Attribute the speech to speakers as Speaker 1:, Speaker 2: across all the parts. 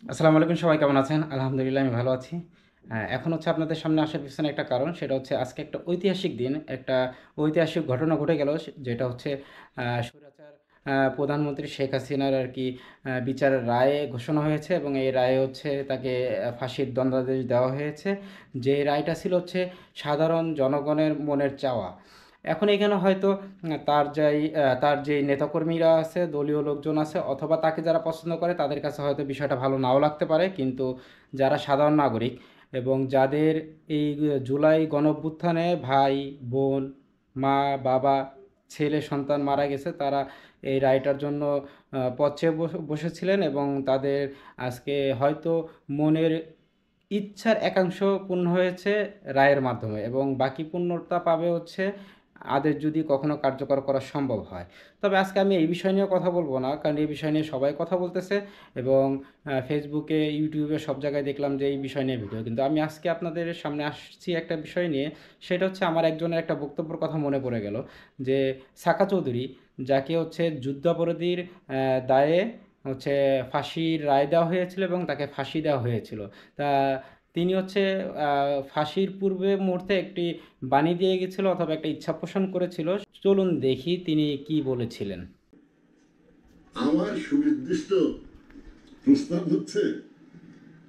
Speaker 1: আসসালামু আলাইকুম, সবাই কেমন আছেন? আলহামদুলিল্লাহ আমি ভালো আছি। এখন হচ্ছে আপনাদের সামনে আসার পিছনে একটা কারণ, সেটা হচ্ছে আজকে একটা ঐতিহাসিক দিন, একটা ঐতিহাসিক ঘটনা ঘটে গেল। যেটা হচ্ছে স্বৈরাচার প্রধানমন্ত্রী শেখ হাসিনার আরকি বিচারের রায় ঘোষণা হয়েছে এবং এই রায়ে হচ্ছে তাকে ফাঁসির দণ্ডাদেশ দেওয়া হয়েছে। যে রায়টা ছিল হচ্ছে সাধারণ জনগণের মনের চাওয়া। এখন এখানে হয়তো তার যেই নেতাকর্মীরা আছে, দলীয় লোকজন আছে, অথবা তাকে যারা পছন্দ করে তাদের কাছে হয়তো বিষয়টা ভালো নাও লাগতে পারে, কিন্তু যারা সাধারণ নাগরিক এবং যাদের এই জুলাই গণঅভ্যুত্থানে ভাই, বোন, মা, বাবা, ছেলে, সন্তান মারা গেছে, তারা এই রায়টার জন্য পথ চেয়ে বসেছিলেন এবং তাদের আজকে হয়তো মনের ইচ্ছার একাংশ পূর্ণ হয়েছে রায়ের মাধ্যমে, এবং বাকি পূর্ণতা পাবে হচ্ছে আদের যদি কখনো কার্যকর করা সম্ভব হয়। তবে আজকে আমি এই বিষয় নিয়ে কথা বলবো না, কারণ এই বিষয় নিয়ে সবাই কথা বলতেছে এবং ফেসবুকে, ইউটিউবে সব জায়গায় দেখলাম যে এই বিষয় নিয়ে ভিডিও, কিন্তু আমি আজকে আপনাদের সামনে আসছি একটা বিষয় নিয়ে। সেটা হচ্ছে আমার একজনের একটা বক্তব্যের কথা মনে পড়ে গেল, যে সাকা চৌধুরী, যাকে হচ্ছে যুদ্ধাপরাধীর দায়ে হচ্ছে ফাঁসির রায় দেওয়া হয়েছিল এবং তাকে ফাঁসি দেওয়া হয়েছিল। তা তিনি হচ্ছে ফাঁসির পূর্বে মুহূর্তে একটি বাণী দিয়ে গেছিল, অথবা একটা ইচ্ছা পোষণ করেছিল। চলুন দেখি তিনি কি বলেছিলেন।
Speaker 2: আমার সুনির্দিষ্ট প্রস্তাব হচ্ছে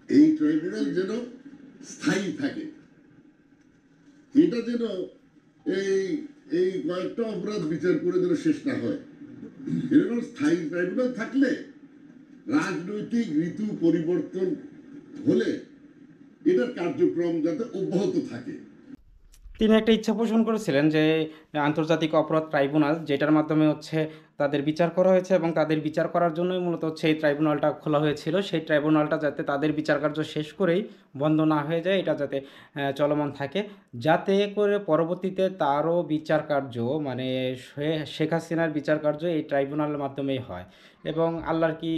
Speaker 2: এই ট্রাইব্যুনাল যেন স্থায়ী থাকে। এটা যেন এই এই কয়েকটা অপরাধ বিচার করে যেন শেষ না হয়। এরকম স্থায়ী ট্রাইব্যুনাল থাকলে রাজনৈতিক ঋতু পরিবর্তন হলে এটার কার্যক্রম যাতে অব্যাহত থাকে।
Speaker 1: তিনি একটা ইচ্ছা পোষণ করেছিলেন যে আন্তর্জাতিক অপরাধ ট্রাইব্যুনাল, যেটার মাধ্যমে হচ্ছে তাদের বিচার করা হয়েছে এবং তাদের বিচার করার জন্যই মূলত হচ্ছে এই ট্রাইব্যুনালটা খোলা হয়েছিল, সেই ট্রাইব্যুনালটা যাতে তাদের বিচার কার্য শেষ করেই বন্ধ না হয়ে যায়, এটা যাতে চলমান থাকে, যাতে করে পরবর্তীতে তারও বিচার কার্য, মানে শেখ হাসিনার বিচার কার্য এই ট্রাইব্যুনালের মাধ্যমেই হয়। এবং আল্লাহর কি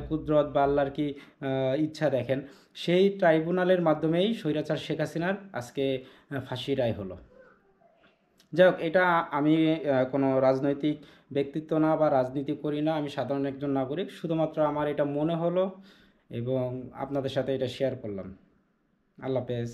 Speaker 1: কুদরত বা আল্লাহর কি ইচ্ছা দেখেন, সেই ট্রাইব্যুনালের মাধ্যমেই স্বৈরাচার শেখ হাসিনার আজকে ফাঁসি রায় হলো। যাই হোক, এটা আমি কোনো রাজনৈতিক ব্যক্তিত্ব না বা রাজনীতি করি না, আমি সাধারণ একজন নাগরিক, শুধুমাত্র আমার এটা মনে হলো এবং আপনাদের সাথে এটা শেয়ার করলাম। আল্লাহ হাফেজ।